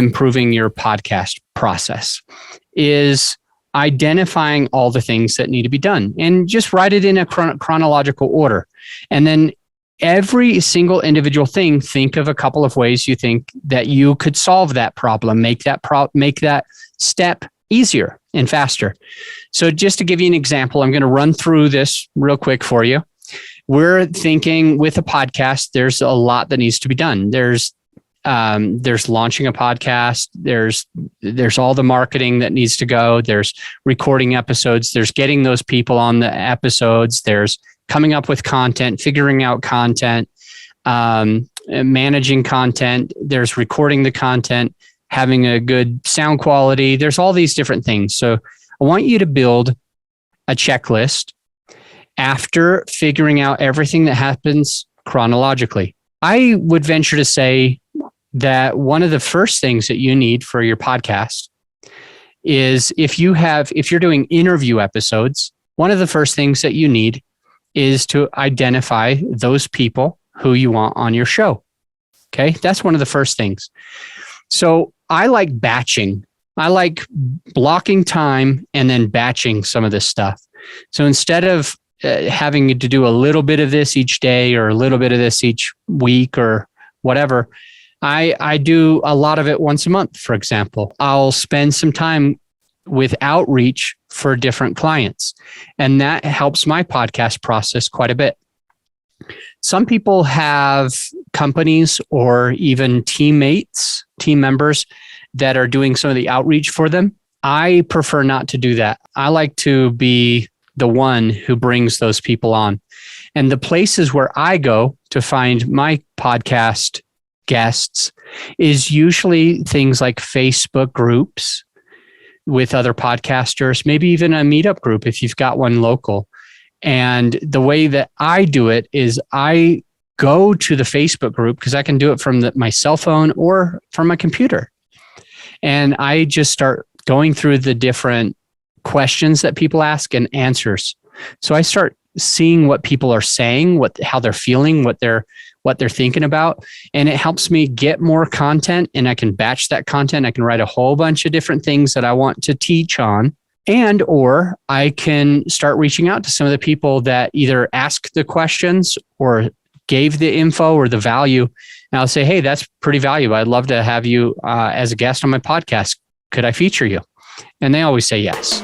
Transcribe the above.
improving your podcast process is identifying all the things that need to be done and just write it in a chronological order. And then every single individual thing, think of a couple of ways you think that you could solve that problem, make that step easier and faster. So just to give you an example, I'm going to run through this real quick for you. We're thinking with a podcast, there's a lot that needs to be done. There's launching a podcast. There's all the marketing that needs to go. There's recording episodes. There's getting those people on the episodes. There's coming up with content, figuring out content, managing content. There's recording the content, having a good sound quality. There's all these different things. So I want you to build a checklist after figuring out everything that happens chronologically. I would venture to say that one of the first things that you need for your podcast is if you're doing interview episodes, one of the first things that you need is to identify those people who you want on your show. Okay. That's one of the first things. So I like batching. I like blocking time and then batching some of this stuff. So instead of having to do a little bit of this each day or a little bit of this each week or whatever, I do a lot of it once a month, for example. I'll spend some time with outreach for different clients, and that helps my podcast process quite a bit. Some people have companies or even team members that are doing some of the outreach for them. I prefer not to do that. I like to be the one who brings those people on. And the places where I go to find my podcast guests is usually things like Facebook groups with other podcasters, maybe even a meetup group if you've got one local. And the way that I do it is I go to the Facebook group because I can do it from my cell phone or from my computer. And I just start going through the different questions that people ask and answers. So I start seeing what people are saying, how they're feeling, what they're thinking about. And it helps me get more content, and I can batch that content. I can write a whole bunch of different things that I want to teach on. Or I can start reaching out to some of the people that either ask the questions or gave the info or the value. And I'll say, hey, that's pretty valuable. I'd love to have you as a guest on my podcast. Could I feature you? And they always say yes.